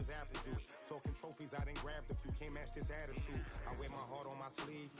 as apple juice. Talking trophies, I done grabbed a few. Can't match this attitude. I wear my heart on my sleeve.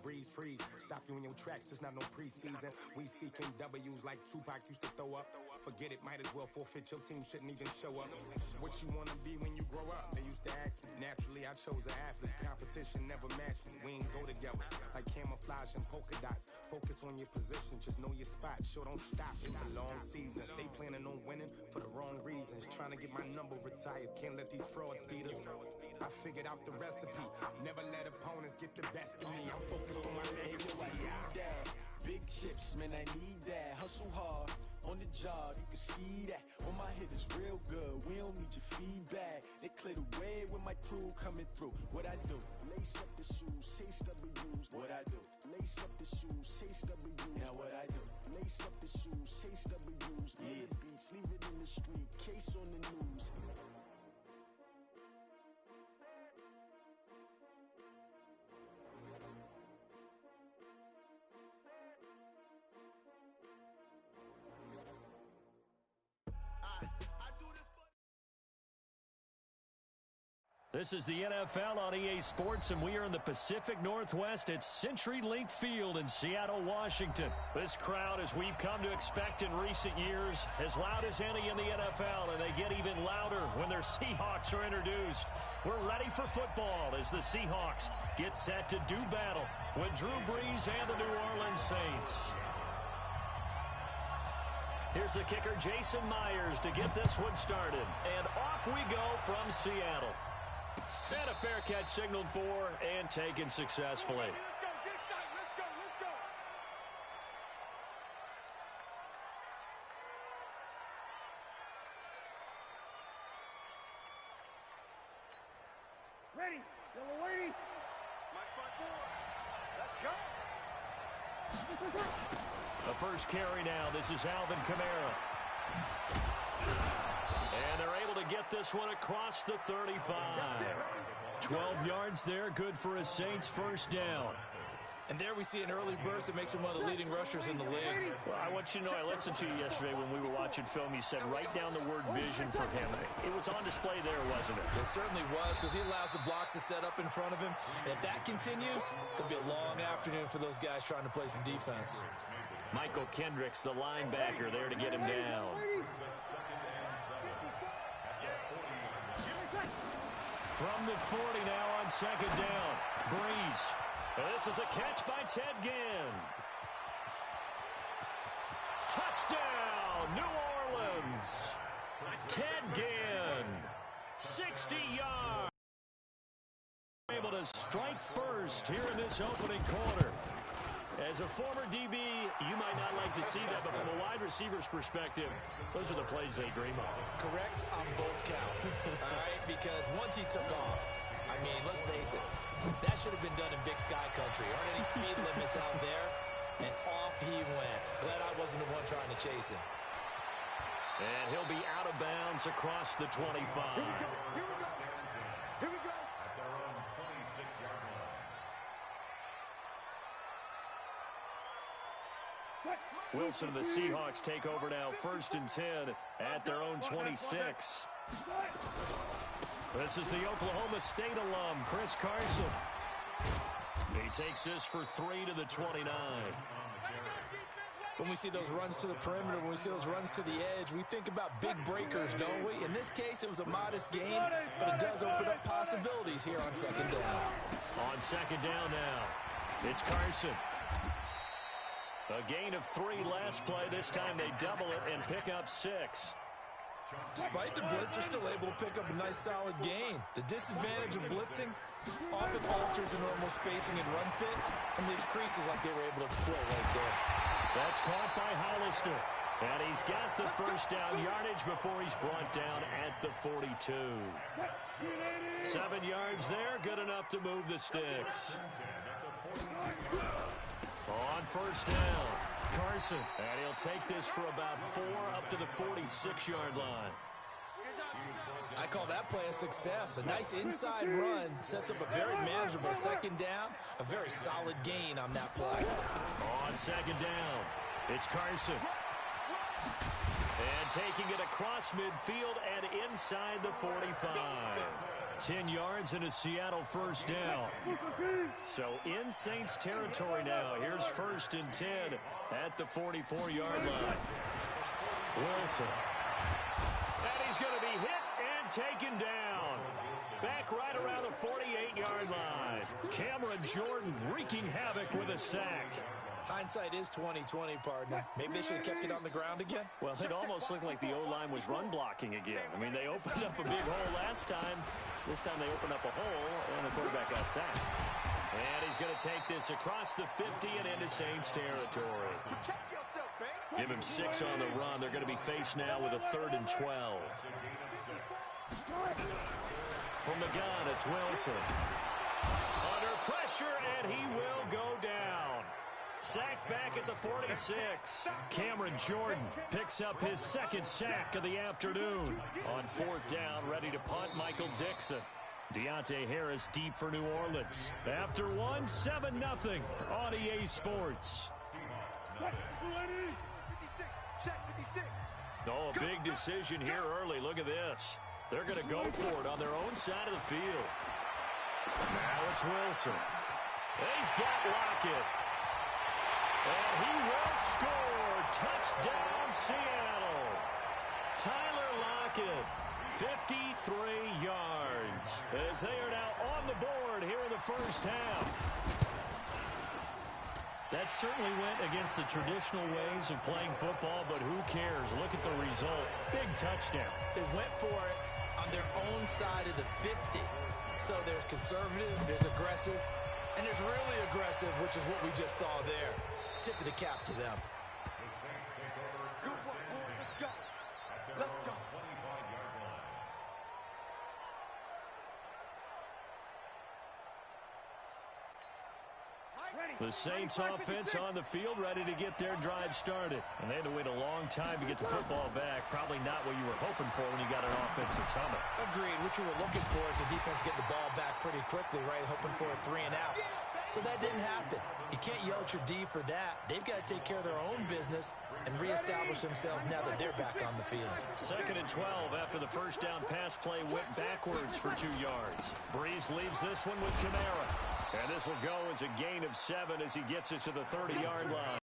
Breeze, freeze, stop you in your tracks, there's not no preseason. We seeking W's like Tupac used to throw up. Forget it, might as well forfeit, your team shouldn't even show up. What you wanna be when you grow up? They used to ask me. Naturally, I chose an athlete. Competition never matched me. We ain't go together like camouflage and polka dots. Focus on your position, just know your spot. Sure, don't stop, it's a long season. They planning on winning for the wrong reasons. Trying to get my number retired, can't let these frauds beat us. I figured out the recipe. Never let opponents get the best of me. I'm focused on my legacy. I need that. Big chips, man, I need that. Hustle hard on the job, you can see that. When my hit is real good, we don't need your feedback. They clear the way with my crew coming through. What I do? Lace up the shoes, chase W's. What I do? Lace up the shoes, chase W's. Now what I do? Lace up the shoes, chase W's. Yeah. The beats, leave it in the street, case on the news. This is the NFL on EA Sports, and we are in the Pacific Northwest at CenturyLink Field in Seattle, Washington. This crowd, as we've come to expect in recent years, as loud as any in the NFL, and they get even louder when their Seahawks are introduced. We're ready for football as the Seahawks get set to do battle with Drew Brees and the New Orleans Saints. Here's the kicker, Jason Myers, to get this one started. And off we go from Seattle. And a fair catch signaled for and taken successfully. Let's go. Ready, yellow lady. My front four. Let's go. The first carry now. This is Alvin Kamara. And they're able to get this one across the 35. 12 yards there, good for a Saints first down. And there we see an early burst that makes him one of the leading rushers in the league. Well, I want you to know, I listened to you yesterday when we were watching film. You said write down the word vision for him. It was on display there, wasn't it? It certainly was, because he allows the blocks to set up in front of him. And if that continues, it'll be a long afternoon for those guys trying to play some defense. Michael Kendricks, the linebacker, there to get him down. From the 40 now on second down. Brees. This is a catch by Ted Ginn. Touchdown, New Orleans. Ted Ginn, 60 yards. Able to strike first here in this opening quarter. As a former DB, you might not like to see that, but from a wide receiver's perspective, those are the plays they dream of. Correct on both counts, all right? Because once he took off, I mean, let's face it, that should have been done in Big Sky Country. Aren't any speed limits out there? And off he went. Glad I wasn't the one trying to chase him. And he'll be out of bounds across the 25. Here we go. At their own 26-yard line. Wilson and the Seahawks take over now, 1st and 10 at their own 26. This is the Oklahoma State alum, Chris Carson. He takes this for 3 to the 29. When we see those runs to the perimeter, when we see those runs to the edge, we think about big breakers, don't we? In this case, it was a modest gain, but it does open up possibilities here on second down. On second down now, it's Carson. A gain of 3 last play. This time they double it and pick up 6. Despite the blitz, they're still able to pick up a nice solid gain. The disadvantage of blitzing often alters the normal spacing and run fits and leaves creases like they were able to exploit right there. That's caught by Hollister. And he's got the first down yardage before he's brought down at the 42. 7 yards there, good enough to move the sticks. On first down, Carson. And he'll take this for about 4 up to the 46-yard line. I call that play a success. A nice inside run sets up a very manageable second down. A very solid gain on that play. On second down, it's Carson. And taking it across midfield and inside the 45. 10 yards and a Seattle first down. So in Saints territory now. Here's 1st and 10 at the 44-yard line. Wilson. And he's going to be hit and taken down. Back right around the 48-yard line. Cameron Jordan wreaking havoc with a sack. Hindsight is 20/20, partner. Maybe they should have kept it on the ground again. Well, it almost looked like the O-line was run blocking again. I mean, they opened up a big hole last time. This time they opened up a hole, and the quarterback got sacked. And he's going to take this across the 50 and into Saints territory. Give him 6 on the run. They're going to be faced now with a 3rd and 12. From the gun, it's Wilson. Under pressure, and he will go down. Sacked back at the 46. Cameron Jordan picks up his 2nd sack of the afternoon. On 4th down, ready to punt, Michael Dixon. Deontay Harris deep for New Orleans. After 1, 7-0 on EA Sports. Oh, a big decision here early. Look at this. They're going to go for it on their own side of the field. Now it's Wilson. He's got Lockett. And he will score. Touchdown, Seattle. Tyler Lockett, 53 yards, as they are now on the board here in the first half. That certainly went against the traditional ways of playing football, but who cares? Look at the result. Big touchdown. They went for it on their own side of the 50. So there's conservative, there's aggressive, and there's really aggressive, which is what we just saw there. Tip of the cap to them. Good work, boys. Let's go. Let's go. The Saints offense on the field, ready to get their drive started. And they had to wait a long time to get the football back. Probably not what you were hoping for when you got an offense that's humming. Agreed. What you were looking for is the defense getting the ball back pretty quickly, right? Hoping for a 3 and out. So that didn't happen. You can't yell at your D for that. They've got to take care of their own business and reestablish themselves now that they're back on the field. 2nd and 12 after the first down pass play went backwards for 2 yards. Breeze leaves this one with Kamara. And this will go as a gain of 7 as he gets it to the 30-yard line.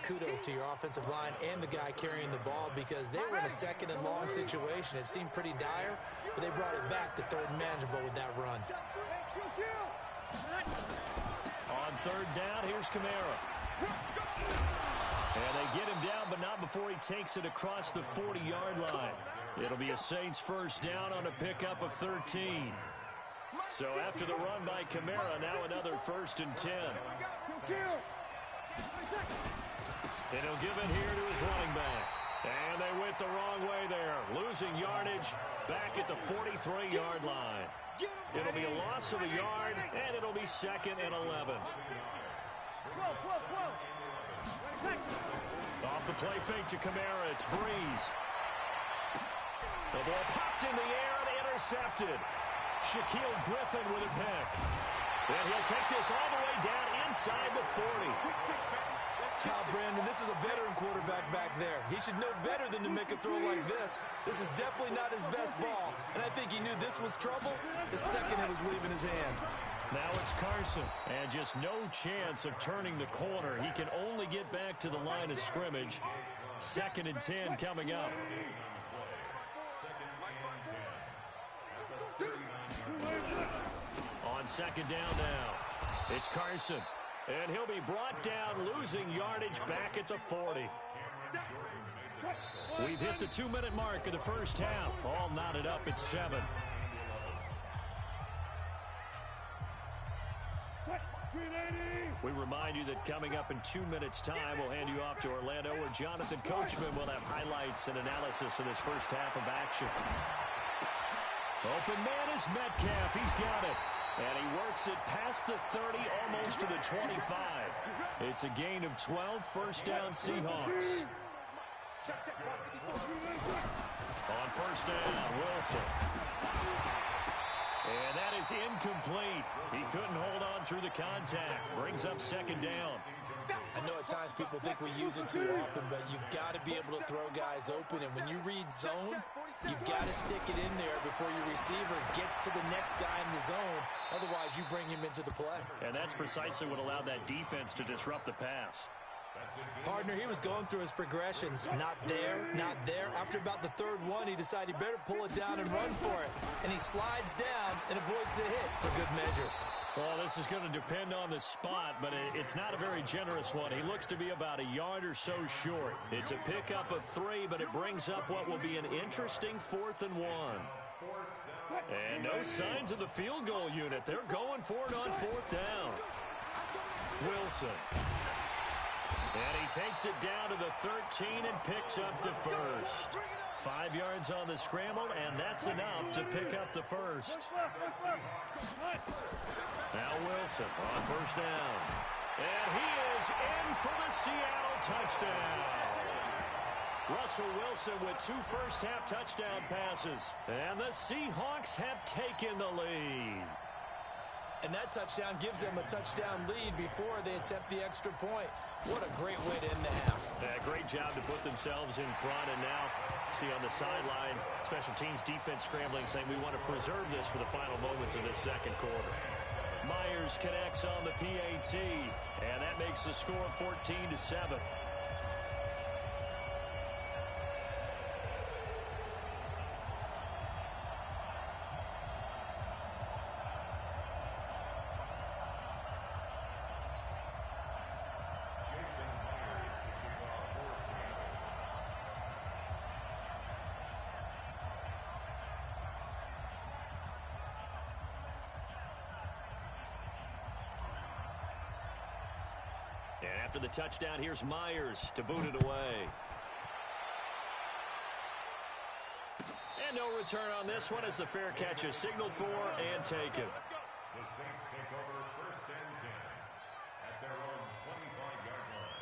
Kudos to your offensive line and the guy carrying the ball because they were in a 2nd and long situation. It seemed pretty dire, but they brought it back to 3rd and manageable with that run. On 3rd down, here's Kamara. And they get him down, but not before he takes it across the 40-yard line. It'll be a Saints first down on a pickup of 13. So after the run by Kamara, now another 1st and 10. And he'll give it here to his running back. And they went the wrong way there. Losing yardage back at the 43-yard line. It'll be a loss of a yard, and it'll be 2nd and 11. Off the play fake to Kamara, it's Breeze. The ball popped in the air and intercepted. Shaquille Griffin with a pick. And he'll take this all the way down inside the 40. Brandon, this is a veteran quarterback back there. He should know better than to make a throw like this. This is definitely not his best ball, and I think he knew this was trouble the second it was leaving his hand. Now it's Carson, and just no chance of turning the corner. He can only get back to the line of scrimmage. 2nd and 10 coming up. On 2nd down now, it's Carson. And he'll be brought down, losing yardage back at the 40. We've hit the 2-minute mark of the first half. All knotted up at 7. We remind you that coming up in 2 minutes' time, we'll hand you off to Orlando, where Jonathan Coachman will have highlights and analysis of this first half of action. Open man is Metcalf. He's got it. And he works it past the 30, almost to the 25. It's a gain of 12, first down Seahawks. On first down, Wilson. And that is incomplete. He couldn't hold on through the contact. Brings up 2nd down. I know at times people think we use it too often, but you've got to be able to throw guys open. And when you read zone, you've got to stick it in there before your receiver gets to the next guy in the zone. Otherwise, you bring him into the play. And that's precisely what allowed that defense to disrupt the pass. Partner, he was going through his progressions. Not there, not there. After about the third one, he decided he better pull it down and run for it. And he slides down and avoids the hit for good measure. Well, this is going to depend on the spot, but it's not a very generous one. He looks to be about a yard or so short. It's a pickup of 3, but it brings up what will be an interesting 4th and 1. And no signs of the field goal unit. They're going for it on 4th down. Wilson. And he takes it down to the 13 and picks up the first. 5 yards on the scramble, and that's enough to pick up the first. Now Wilson on 1st down. And he is in for the Seattle touchdown. Russell Wilson with 2 first-half touchdown passes. And the Seahawks have taken the lead. And that touchdown gives them a touchdown lead before they attempt the extra point. What a great way to end the half. Great job to put themselves in front. And now, see on the sideline, special teams defense scrambling, saying we want to preserve this for the final moments of this second quarter. Myers connects on the PAT. And that makes the score 14-7. And after the touchdown, here's Myers to boot it away. And no return on this one as the fair catch is signaled for and taken. The Saints take over 1st and 10 at their own 25-yard line.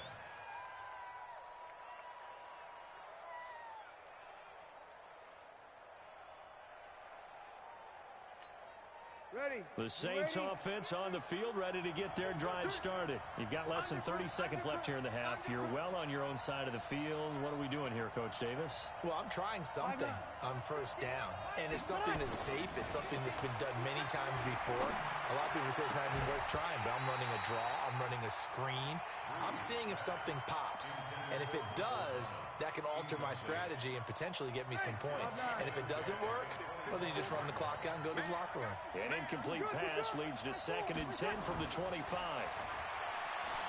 The Saints offense on the field, ready to get their drive started. You've got less than 30 seconds left here in the half. You're well on your own side of the field. What are we doing here, Coach Davis? Well, I'm trying something on 1st down. And it's something that's safe. It's something that's been done many times before. A lot of people say it's not even worth trying, but I'm running a draw. I'm running a screen. I'm seeing if something pops. And if it does, that can alter my strategy and potentially get me some points. And if it doesn't work, well, then you just run the clock out and go to the locker room. An incomplete pass leads to 2nd and 10 from the 25.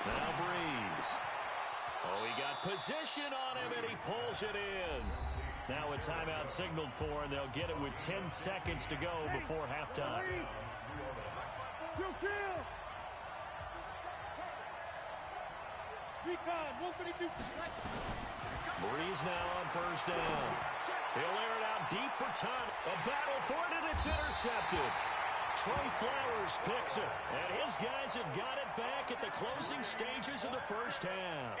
Now Breeze. Oh, he got position on him, and he pulls it in. Now a timeout signaled for, and they'll get it with 10 seconds to go before halftime. Breeze now on 1st down. He'll air it out deep for Todd. A battle for it, and it's intercepted. Trey Flowers picks it, and his guys have got it back at the closing stages of the 1st half.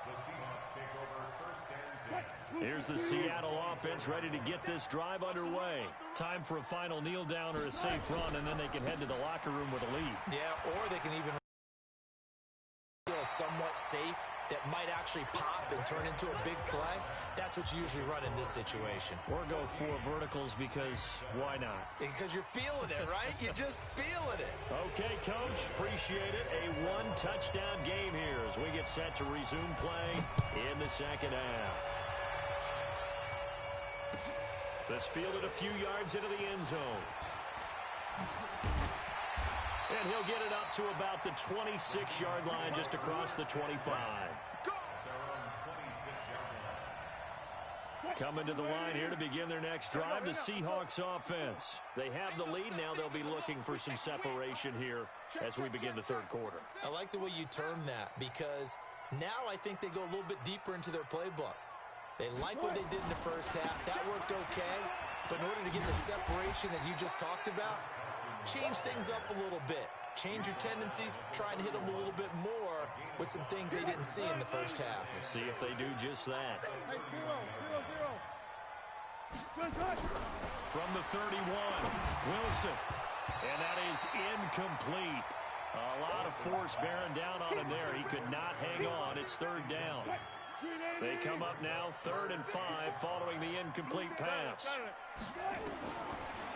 The Seahawks take over 1st and 10. Here's the Seattle offense ready to get this drive underway. Time for a final kneel down or a safe run, and then they can head to the locker room with a lead. Yeah, or they can even feel somewhat safe that might actually pop and turn into a big play. That's what you usually run in this situation. Or go 4 verticals because why not? Because you're feeling it, right? You're just feeling it. Okay, Coach. Appreciate it. A 1-touchdown game here as we get set to resume play in the second half. This fielded a few yards into the end zone. And he'll get it up to about the 26-yard line just across the 25. Coming to the line here to begin their next drive, the Seahawks offense. They have the lead now. They'll be looking for some separation here as we begin the 3rd quarter. I like the way you term that because now I think they go a little bit deeper into their playbook. They like what they did in the 1st half. That worked okay. But in order to get the separation that you just talked about, change things up a little bit. Change your tendencies, try and hit them a little bit more with some things they didn't see in the 1st half. We'll see if they do just that. From the 31, Wilson. And that is incomplete. A lot of force bearing down on him there. He could not hang on. It's third down. They come up now 3rd and 5 following the incomplete pass.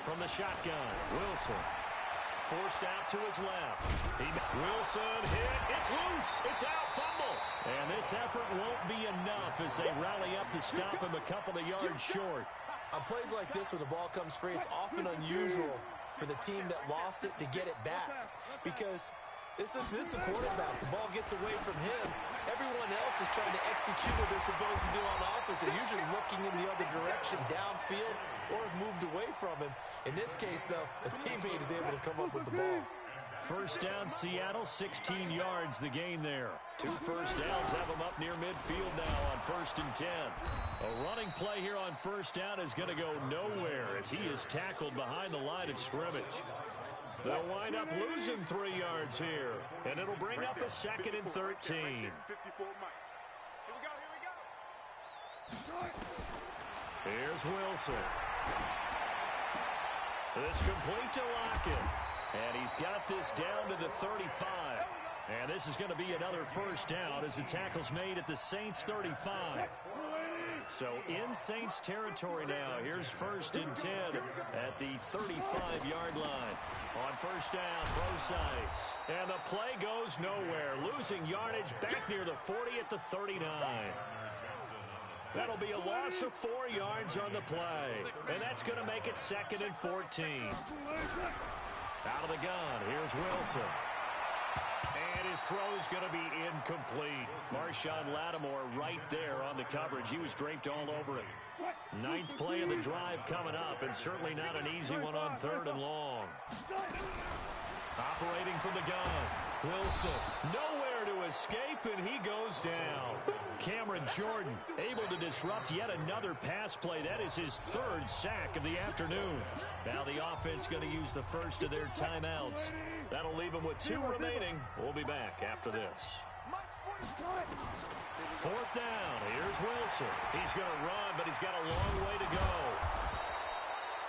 From the shotgun, Wilson. Forced out to his left. Wilson hit. It's loose. It's out. Fumble. And this effort won't be enough as they rally up to stop him a couple of yards short. On plays like this where the ball comes free, it's often unusual for the team that lost it to get it back. Because this is a quarterback. The ball gets away from him. Everyone else is trying to execute what they're supposed to do on offense. They're usually looking in the other direction, downfield, or have moved away from him. In this case, though, a teammate is able to come up with the ball. First down, Seattle, 16 yards the gain there. 2 first downs have them up near midfield now on 1st and 10. A running play here on first down is going to go nowhere as he is tackled behind the line of scrimmage. They'll wind up losing 3 yards here, and it'll bring up a 2nd and 13. Here's Wilson. This complete to Lockett. And he's got this down to the 35. And this is going to be another first down as the tackle's made at the Saints 35. So in Saints territory now. Here's 1st and 10 at the 35-yard line. On first down, Brosice. And the play goes nowhere. Losing yardage back near the 40 at the 39. That'll be a loss of 4 yards on the play. And that's going to make it 2nd and 14. Out of the gun, here's Wilson. And his throw is going to be incomplete. Marshawn Lattimore right there on the coverage. He was draped all over it. 9th play of the drive coming up, and certainly not an easy one on 3rd and long. Operating from the gun, Wilson nowhere to escape, and he goes down. Cameron Jordan able to disrupt yet another pass play. That is his 3rd sack of the afternoon. Now the offense going to use the first of their timeouts. That'll leave them with 2 remaining. We'll be back after this. 4th down. Here's Wilson. He's going to run, but he's got a long way to go.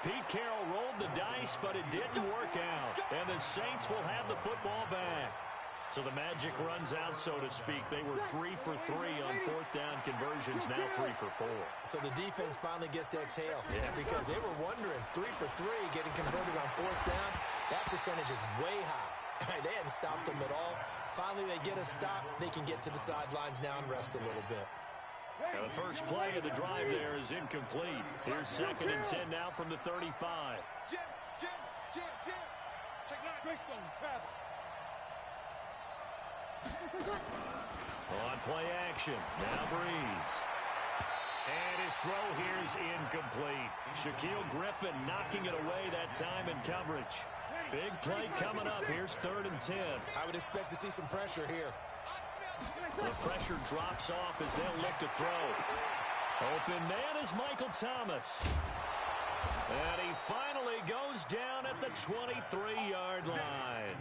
Pete Carroll rolled the dice, but it didn't work out. And the Saints will have the football back. So the magic runs out, so to speak. They were 3 for 3 on 4th down conversions, now 3 for 4. So the defense finally gets to exhale. Yeah. Because they were wondering, 3 for 3 getting converted on 4th down. That percentage is way high. They hadn't stopped them at all. Finally, they get a stop. They can get to the sidelines now and rest a little bit. Now the first play of the drive there is incomplete. Here's 2nd and 10 now from the 35. Jim. Check out Greystone, travel. On play action, now Breeze. And his throw here is incomplete. Shaquille Griffin knocking it away that time in coverage. Big play coming up. Here's 3rd and 10. I would expect to see some pressure here. The pressure drops off as they'll look to throw. Open man is Michael Thomas. And he finally goes down at the 23-yard line.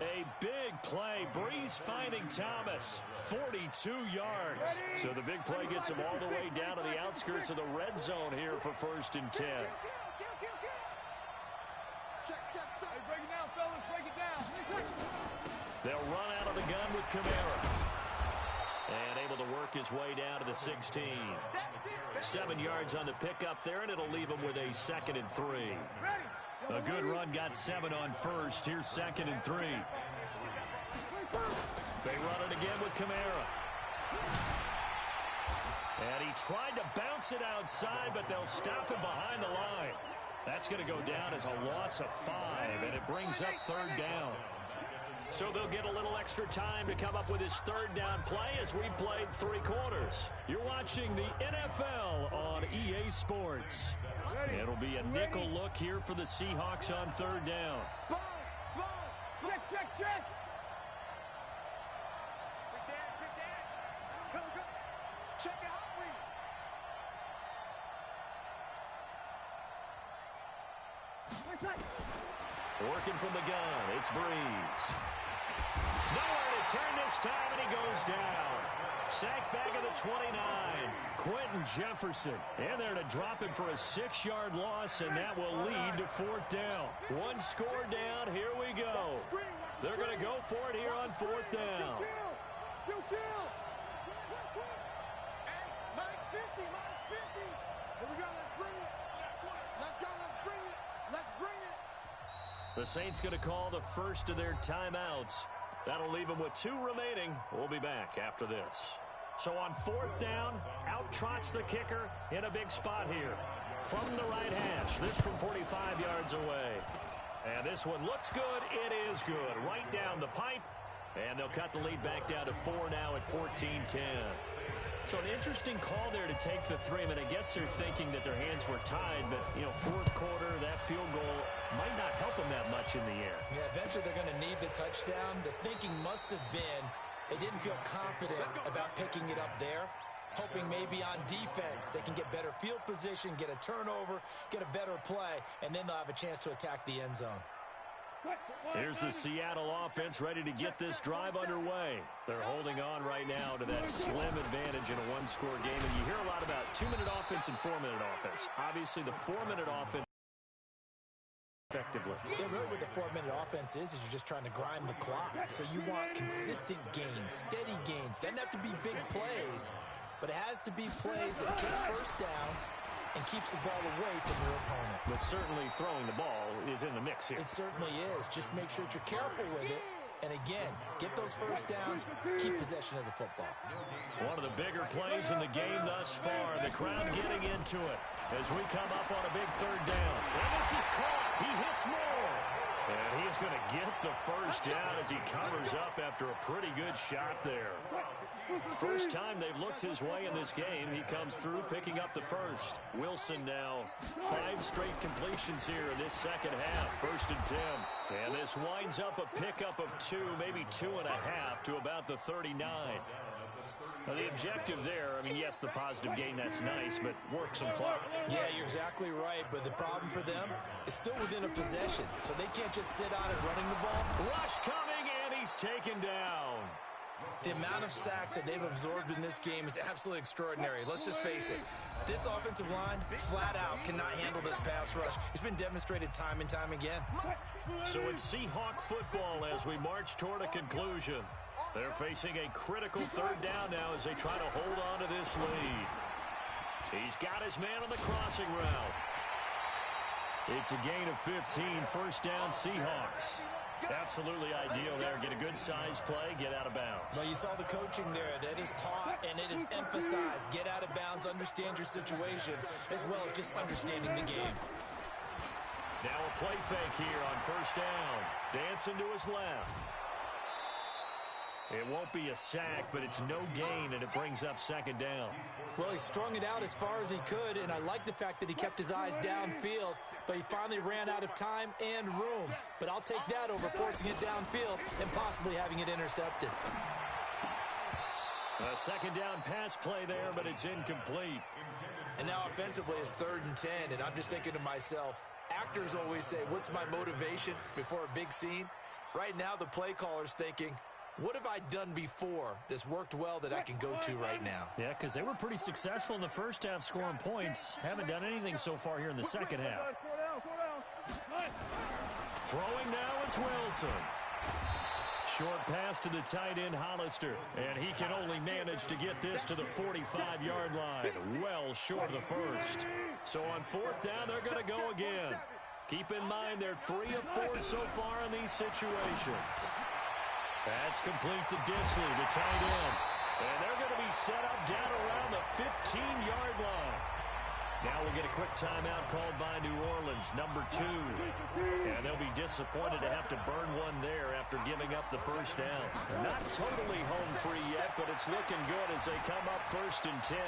A big play. Breeze finding Thomas. 42 yards. So the big play gets him all the way down to the outskirts of the red zone here for 1st and 10. Check. Hey, break it down, fellas. Break it down. They'll run out of the gun with Kamara. And able to work his way down to the 16. 7 yards on the pickup there, and it'll leave him with a 2nd and 3. A good run, got 7 on 1st. Here's 2nd and 3. They run it again with Kamara. And he tried to bounce it outside, but they'll stop him behind the line. That's going to go down as a loss of 5, and it brings up 3rd down. So they'll get a little extra time to come up with his 3rd down play as we played 3 quarters. You're watching the NFL on EA Sports. It'll be a nickel look here for the Seahawks on 3rd down. Spawn. Check. Quick dash. Come. Check out. Working from the gun, it's Breeze. Nowhere to turn this time, and he goes down. Sacked back at the 29. Quentin Jefferson in there to drop him for a 6-yard loss, and that will lead to 4th down. 1 score down, here we go. They're going going to go for it here on fourth down. You kill. Hey, minus 50, minus 50. Here we go, let's bring it. Let's go, let's bring it. Let's bring it. The Saints going to call the first of their timeouts. That'll leave them with 2 remaining. We'll be back after this. So on fourth down, out trots the kicker in a big spot here. From the right hash, this from 45 yards away. And this one looks good. It is good. Right down the pipe. And they'll cut the lead back down to 4 now at 14-10. So an interesting call there to take the 3. I mean, I guess they're thinking that their hands were tied, but, you know, fourth quarter, that field goal might not help them that much in the air. Yeah, eventually they're going to need the touchdown. The thinking must have been they didn't feel confident about picking it up there, hoping maybe on defense they can get better field position, get a turnover, get a better play, and then they'll have a chance to attack the end zone. Here's the Seattle offense ready to get this drive underway. They're holding on right now to that slim advantage in a one-score game. And you hear a lot about 2-minute offense and 4-minute offense. Obviously, the 4-minute offense effectively. Yeah, really what the 4-minute offense is you're just trying to grind the clock. So you want consistent gains, steady gains. Doesn't have to be big plays, but it has to be plays that kicks first downs and keeps the ball away from your opponent. But certainly throwing the ball is in the mix here. It certainly is. Just make sure that you're careful with it. And again, get those first downs, keep possession of the football. One of the bigger plays in the game thus far. The crowd getting into it as we come up on a big third down. And this is caught. He hits more. And he's going to get the first down as he covers up after a pretty good shot there. First time they've looked his way in this game. He comes through picking up the first. Wilson now 5 straight completions here in this second half. 1st and 10. And this winds up a pickup of 2, maybe 2.5 to about the 39. Now, the objective there, I mean, yes, the positive gain, that's nice, but work some clock. Yeah, you're exactly right, but the problem for them is still within a possession, so they can't just sit on it running the ball. Rush coming, and he's taken down. The amount of sacks that they've absorbed in this game is absolutely extraordinary. Let's just face it. This offensive line, flat out, cannot handle this pass rush. It's been demonstrated time and time again. So it's Seahawk football as we march toward a conclusion. They're facing a critical third down now as they try to hold on to this lead. He's got his man on the crossing route. It's a gain of 15, first down Seahawks. Absolutely ideal there. Get a good size play, get out of bounds. Well, you saw the coaching there. That is taught and it is emphasized. Get out of bounds, understand your situation, as well as just understanding the game. Now a play fake here on first down. Dancing to his left. It won't be a sack, but it's no gain, and it brings up second down. Well, he strung it out as far as he could, and I like the fact that he kept his eyes downfield, but he finally ran out of time and room. But I'll take that over forcing it downfield and possibly having it intercepted. A second down pass play there, but it's incomplete. And now offensively it's 3rd and 10, and I'm just thinking to myself, actors always say, what's my motivation before a big scene? Right now the play caller's thinking, what have I done before that's worked well that I can go to right now? Yeah, because they were pretty successful in the first half scoring points. Haven't done anything so far here in the second half. Throwing now is Wilson. Short pass to the tight end, Hollister. And he can only manage to get this to the 45-yard line. Well short of the first. So on fourth down, they're going to go again. Keep in mind they're 3 of 4 so far in these situations. That's complete to Disley, the tight end. And they're going to be set up down around the 15-yard line. Now we'll get a quick timeout called by New Orleans, number 2. And they'll be disappointed to have to burn one there after giving up the first down. They're not totally home free yet, but it's looking good as they come up 1st and 10.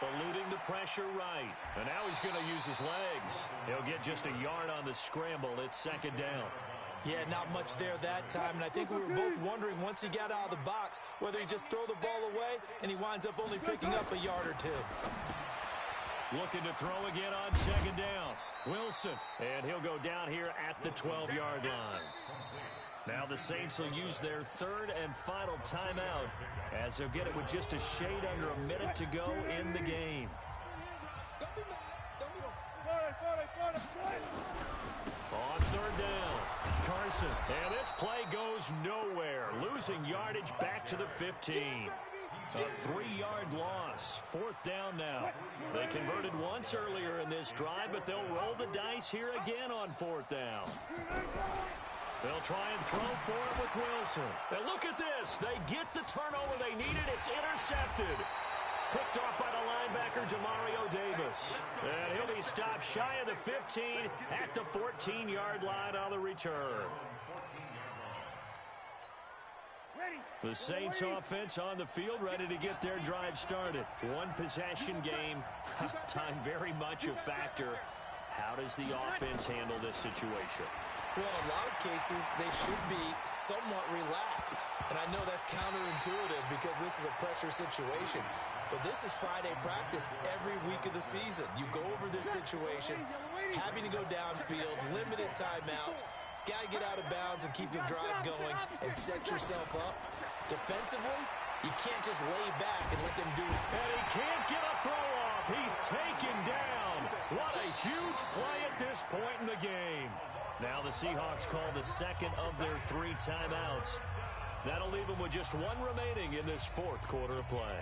Eluding the pressure right. And now he's going to use his legs. He'll get just a yard on the scramble. It's second down. Yeah, not much there that time, and I think we were both wondering once he got out of the box whether he just throw the ball away and he winds up only picking up a yard or 2. Looking to throw again on second down. Wilson, and he'll go down here at the 12-yard line. Now the Saints will use their 3rd and final timeout as they'll get it with just a shade under a minute to go in the game. On 3rd down, Wilson. And this play goes nowhere, losing yardage back to the 15. A 3-yard loss. 4th down now. They converted once earlier in this drive, but they'll roll the dice here again on 4th down. They'll try and throw for it with Wilson. And look at this. They get the turnover they needed. It's intercepted. Picked off by the linebacker, Demario Davis. And he'll be stopped shy of the 15 at the 14-yard line on the return. The Saints offense on the field, ready to get their drive started. One possession game. Time very much a factor. How does the offense handle this situation? Well, in a lot of cases, they should be somewhat relaxed. And I know that's counterintuitive because this is a pressure situation. But this is Friday practice every week of the season. You go over this situation, having to go downfield, limited timeouts, got to get out of bounds and keep the drive going and set yourself up. Defensively, you can't just lay back and let them do it. And he can't get a throw off. He's taken down. What a huge play at this point in the game. Now the Seahawks call the second of their 3 timeouts. That'll leave them with just 1 remaining in this 4th quarter of play.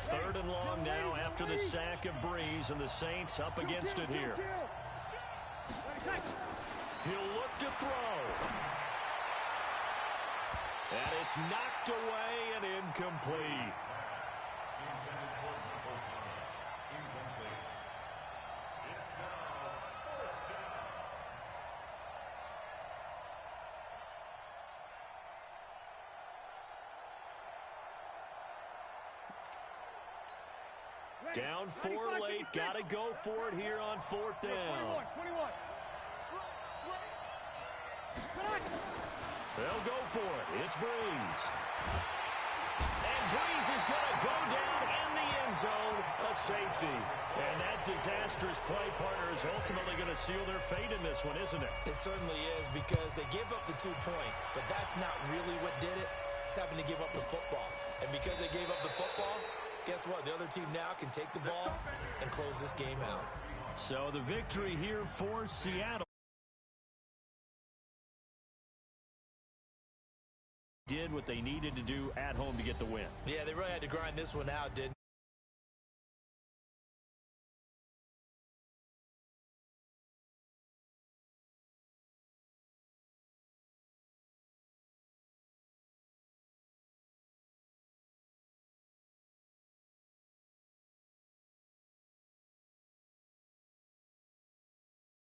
3rd and long now after the sack of Breeze, and the Saints up against it here. He'll look to throw. And it's knocked away and incomplete. Down 4 late. Got to go for it here on 4th down. 21. They'll go for it. It's Breeze. And Breeze is going to go down in the end zone. A safety. And that disastrous play partner is ultimately going to seal their fate in this one, isn't it? It certainly is, because they give up the 2 points. But that's not really what did it. It's having to give up the football. And because they gave up the football, guess what? The other team now can take the ball and close this game out. So the victory here for Seattle. Did what they needed to do at home to get the win. Yeah, they really had to grind this one out, didn't